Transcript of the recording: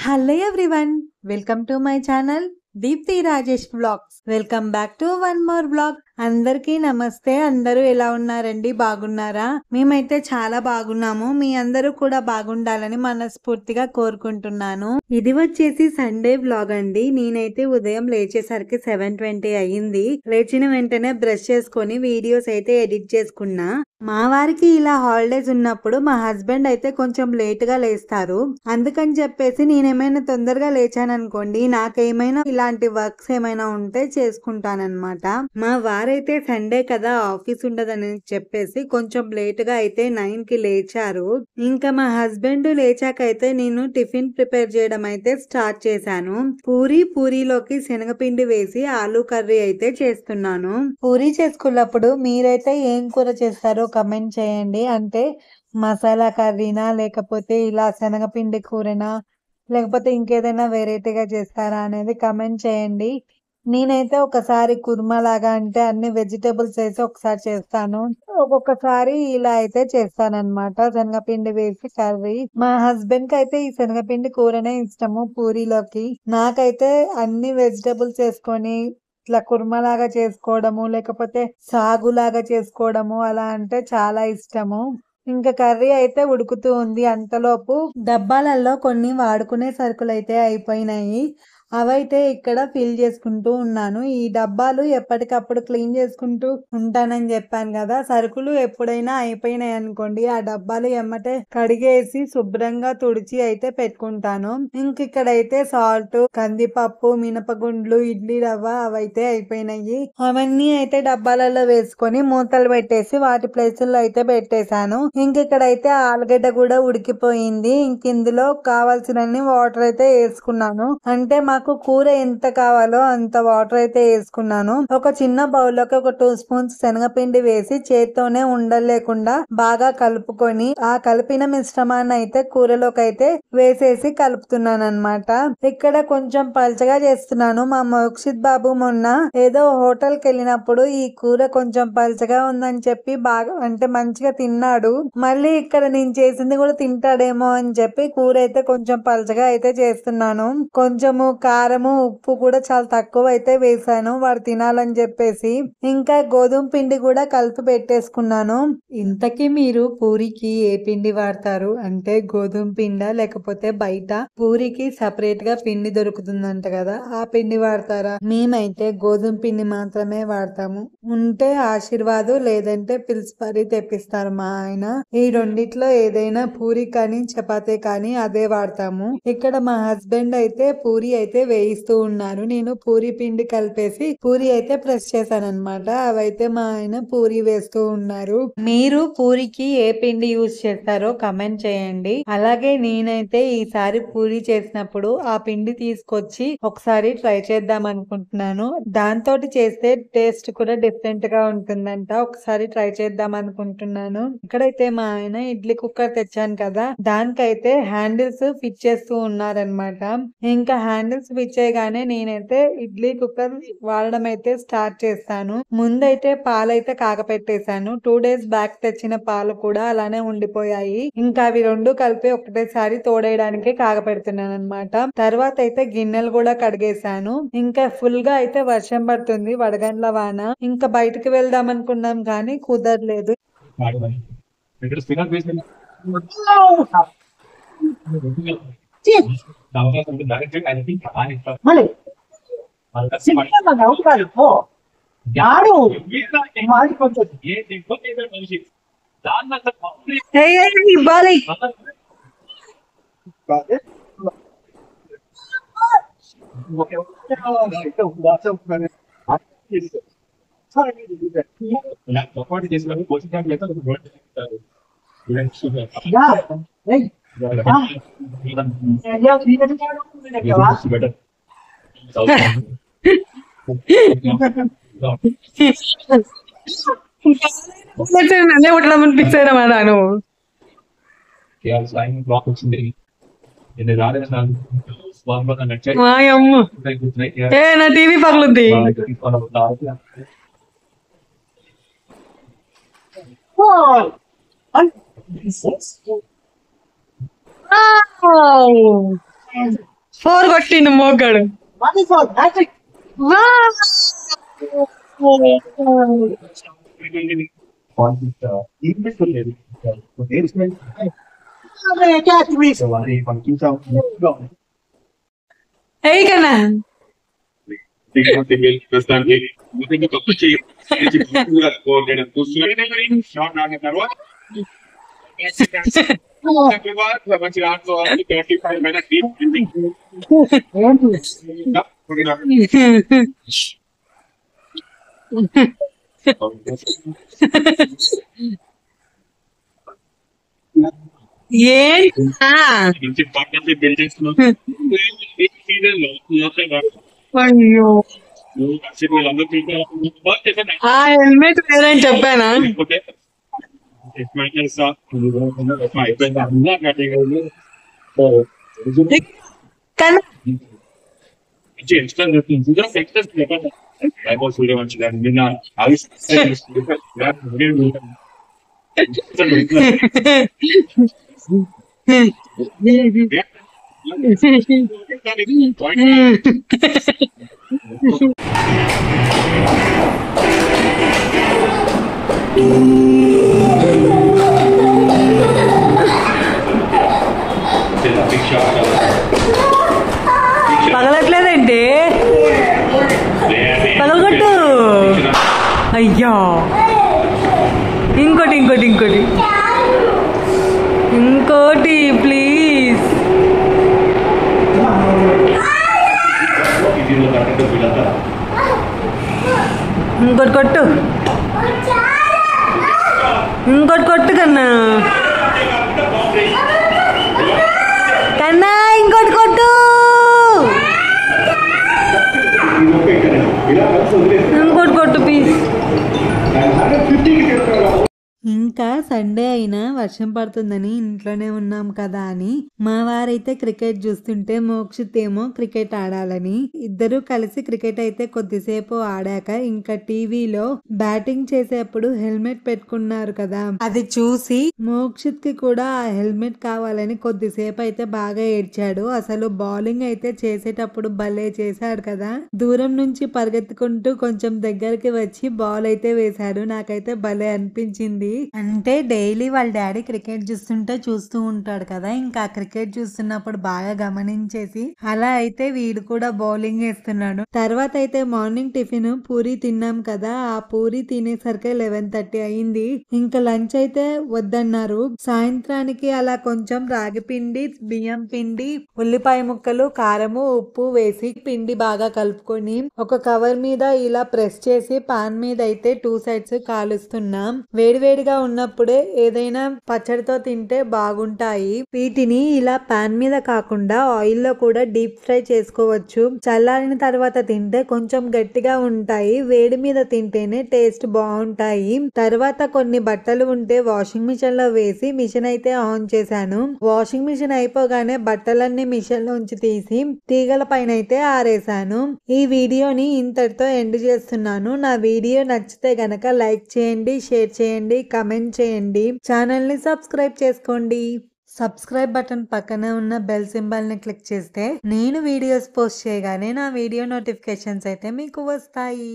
Hello everyone, welcome to my channel Deepthi Rajesh vlogs. Welcome back to one more vlog. అందరికీ నమస్తే. అందరూ ఎలా ఉన్నారండి? బాగున్నారా? మేమైతే చాలా బాగున్నాము. మీ అందరూ కూడా బాగుండాలని మనస్ఫూర్తిగా కోరుకుంటున్నాను. ఇది వచ్చేసి సండే బ్లాగ్ అండి. నేనైతే ఉదయం లేచేసరికి 7:20 అయ్యింది. లేచిన వెంటనే బ్రష్ చేసుకొని వీడియోస్ అయితే ఎడిట్ చేసుకున్నా. మా వారికి ఇలా హాలిడేస్ ఉన్నప్పుడు మా హస్బెండ్ అయితే కొంచెం లేట్ గా లేస్తారు. అందుకని చెప్పేసి నేనేమైనా తొందరగా లేచాను అనుకోండి, నాకేమైనా ఇలాంటి వర్క్స్ ఏమైనా ఉంటే చేసుకుంటానన్నమాట. మా వారైతే సండే కదా ఆఫీస్ ఉండదని చెప్పేసి కొంచెం లేట్ గా అయితే 9 కి లేచారు. ఇంకా మా హస్బెండ్ లేచాకైతే నేను టిఫిన్ ప్రిపేర్ చేయడం అయితే స్టార్ట్ చేశాను. పూరీలోకి శనగపిండి వేసి ఆలూ కర్రీ అయితే చేస్తున్నాను. పూరీ చేసుకున్నప్పుడు మీరైతే ఏం కూర చేస్తారో కమెంట్ చేయండి. అంటే మసాలా కర్రీనా, లేకపోతే ఇలా శనగపిండి కూరనా, లేకపోతే ఇంకేదైనా వెరైటీగా చేస్తారా అనేది కమెంట్ చేయండి. నేనైతే ఒకసారి కుర్మా లాగా, అంటే అన్ని వెజిటేబుల్స్ వేసి ఒకసారి చేస్తాను. ఒక్కొక్కసారి ఇలా అయితే చేస్తానన్నమాట, శనగపిండి వేసి కర్రీ. మా హస్బెండ్ కి అయితే ఈ శనగపిండి కూరనే ఇష్టము పూరీలోకి. నాకైతే అన్ని వెజిటేబుల్స్ వేసుకొని ఇట్లా కుర్మా లాగా చేసుకోవడము, లేకపోతే సాగు లాగా చేసుకోవడము అలా అంటే చాలా ఇష్టము. ఇంకా కర్రీ అయితే ఉడుకుతూ ఉంది. అంతలోపు డబ్బాలలో కొన్ని వాడుకునే సరుకులు అయితే అయిపోయినాయి. అవైతే ఇక్కడ ఫిల్ చేసుకుంటూ ఉన్నాను. ఈ డబ్బాలు ఎప్పటికప్పుడు క్లీన్ చేసుకుంటూ ఉంటానని చెప్పాను కదా. సరుకులు ఎప్పుడైనా అయిపోయినాయి అనుకోండి, ఆ డబ్బాలు ఎమ్మటే కడిగేసి శుభ్రంగా తుడిచి అయితే పెట్టుకుంటాను. ఇంక ఇక్కడైతే సాల్ట్, కందిపప్పు, మినపగుండ్లు, ఇడ్లీ రవ్వ అవైతే అయిపోయినాయి. అవన్నీ అయితే డబ్బాలలో వేసుకొని మూతలు పెట్టేసి వాటి ప్లేసుల్లో అయితే పెట్టేశాను. ఇంక ఇక్కడైతే ఆలుగడ్డ కూడా ఉడికిపోయింది. ఇంక ఇందులో కావాల్సినన్ని వాటర్ అయితే వేసుకున్నాను. అంటే మాకు కూర ఎంత కావాలో అంత వాటర్ అయితే వేసుకున్నాను. ఒక చిన్న బౌల్లోకి ఒక 2 స్పూన్స్ శనగపిండి వేసి చేత్తోనే ఉండలేకుండా బాగా కలుపుకొని ఆ కలిపిన మిశ్రమాన్ని అయితే కూరలోకి అయితే వేసేసి కలుపుతున్నాను అన్నమాట. ఇక్కడ కొంచెం పల్చగా చేస్తున్నాను. మా మోక్షిత్ బాబు మొన్న ఏదో హోటల్ కి వెళ్ళినప్పుడు ఈ కూర కొంచెం పల్చగా ఉందని చెప్పి బాగా అంటే మంచిగా తిన్నాడు. మళ్ళీ ఇక్కడ నేను చేసింది కూడా తింటాడేమో అని చెప్పి కూర అయితే కొంచెం పల్చగా అయితే చేస్తున్నాను. కొంచెము కారము, ఉప్పు కూడా చాలా తక్కువ అయితే వేసాను వాడు తినాలని చెప్పేసి. ఇంకా గోధుమ పిండి కూడా కలిపి పెట్టేసుకున్నాను. ఇంతకీ మీరు పూరికి ఏ పిండి వాడతారు? అంటే గోధుమ పిండా, లేకపోతే బయట పూరికి సపరేట్ గా పిండి దొరుకుతుందంట కదా, ఆ పిండి వాడతారా? మేమైతే గోధుమ పిండి మాత్రమే వాడతాము. ఉంటే ఆశీర్వాదు, లేదంటే పిల్స్పరి తెప్పిస్తారు మా ఆయన. ఈ రెండిట్లో ఏదైనా పూరి కానీ చపాతీ కానీ అదే వాడతాము. ఇక్కడ మా హస్బెండ్ అయితే పూరి అయితే వేయిస్తూ ఉన్నారు. నేను పూరి పిండి కలిపేసి పూరి అయితే ప్రెస్ చేశాను అనమాట. అవైతే మా ఆయన పూరి వేస్తూ ఉన్నారు. మీరు పూరికి ఏ పిండి యూజ్ చేస్తారో కమెంట్ చేయండి. అలాగే నేనైతే ఈసారి పూరి చేసినప్పుడు ఆ పిండి తీసుకొచ్చి ఒకసారి ట్రై చేద్దాం అనుకుంటున్నాను. దాంతో చేస్తే టేస్ట్ కూడా డిఫరెంట్ గా ఉంటుందంట. ఒకసారి ట్రై చేద్దాం అనుకుంటున్నాను. ఇక్కడైతే మా ఆయన ఇడ్లీ కుక్కర్ తెచ్చాను కదా, దానికైతే హ్యాండిల్స్ ఫిట్ చేస్తూ ఉన్నారనమాట. ఇంకా హ్యాండిల్స్ ఫిట్ చేయగానే నేనైతే ఇడ్లీ కుక్కర్ వాడడం అయితే స్టార్ట్ చేస్తాను. ముందైతే పాలైతే కాగపెట్టేశాను. 2 days బ్యాక్ తెచ్చిన పాలు కూడా అలానే ఉండిపోయాయి. ఇంకా అవి రెండు కలిపి ఒకటేసారి తోడేయడానికి కాగపెడుతున్నాను అనమాట. తర్వాత అయితే గిన్నెలు కూడా కడిగేశాను. ఇంకా ఫుల్ గా అయితే వర్షం పడుతుంది, వడగండ్ల వాన. ఇంకా బయటకు వెళ్దాం అనుకున్నాం కానీ కుదరలేదు. నన్నే కొట్టడం అనిపిస్తారా నువ్వు? నా టీవీ పగలుద్ది. 4 కొట్టిండు మోగాడు. ఏయ్ కన్నా ఏంటా అయ్యో ఆ హెల్మెట్ వేరని చెప్పానా కన్నా పగలట్లేదండి పగలగొట్టు అయ్యా ఇంకోటి ఇంకోటి ఇంకోటి ఇంకోటి ప్లీజ్ ఇంకోటి కొట్టు ఇంకోటి కొట్టు కన్నా కన్నా ఇంకోటి కొట్టు ఇంకోటి కొట్టు ప్లీజ్ ఇంకా సండే అయినా వర్షం పడుతుందని ఇంట్లోనే ఉన్నాం కదా అని మా వారైతే క్రికెట్ చూస్తుంటే మోక్షిత్ ఏమో క్రికెట్ ఆడాలని ఇద్దరు కలిసి క్రికెట్ అయితే కొద్దిసేపు ఆడాక ఇంకా టీవీలో బ్యాటింగ్ చేసేప్పుడు హెల్మెట్ పెట్టుకున్నారు కదా అది చూసి మోక్షిత్ కి కూడా ఆ హెల్మెట్ కావాలని కొద్దిసేపు అయితే బాగా ఏడ్చాడు. అసలు బౌలింగ్ అయితే చేసేటప్పుడు భలే చేశాడు కదా, దూరం నుంచి పరిగెత్తుకుంటూ కొంచెం దగ్గరికి వచ్చి బాల్ అయితే వేశాడు. నాకైతే భలే అనిపించింది. అంటే డైలీ వాళ్ళ డాడీ క్రికెట్ చూస్తూ ఉంటాడు కదా, ఇంకా క్రికెట్ చూస్తున్నప్పుడు బాగా గమనించేసి అలా అయితే వీడు కూడా బౌలింగ్ వేస్తున్నాడు. తర్వాత అయితే మార్నింగ్ టిఫిన్ పూరి తిన్నాం కదా, ఆ పూరి తినేసరికి 11:30 అయింది. ఇంకా లంచ్ అయితే వద్దన్నారు. సాయంత్రానికి అలా కొంచెం రాగి పిండి, బియ్యం పిండి, ఉల్లిపాయ ముక్కలు, కారము, ఉప్పు వేసి పిండి బాగా కలుపుకొని ఒక కవర్ మీద ఇలా ప్రెస్ చేసి పాన్ మీద అయితే 2 sides కాలుస్తున్నాం. వేడివేడిగా ఉన్నప్పుడే ఏదైనా పచ్చడితో తింటే బాగుంటాయి. వీటిని ఇలా పాన్ మీద కాకుండా ఆయిల్ లో కూడా డీప్ ఫ్రై చేసుకోవచ్చు. చల్లారిన తర్వాత తింటే కొంచెం గట్టిగా ఉంటాయి, వేడి మీద తింటేనే టేస్ట్ బాగుంటాయి. తర్వాత కొన్ని బట్టలు ఉంటే వాషింగ్ మిషన్ లో వేసి మిషన్ అయితే ఆన్ చేశాను. వాషింగ్ మిషన్ అయిపోగానే బట్టలన్నీ మిషన్ లోంచి తీసి తీగల పైన అయితే ఆరేసాను. ఈ వీడియోని ఇంతటితో ఎండ్ చేస్తున్నాను. నా వీడియో నచ్చితే గనక లైక్ చేయండి, షేర్ చేయండి, కమెంట్ చేయండి, ఛానల్ ని సబ్స్క్రైబ్ చేసుకోండి. సబ్స్క్రైబ్ బటన్ పక్కనే ఉన్న బెల్ సింబల్ ని క్లిక్ చేస్తే నేను వీడియోస్ పోస్ట్ చేయగానే నా వీడియో నోటిఫికేషన్స్ అయితే మీకు వస్తాయి.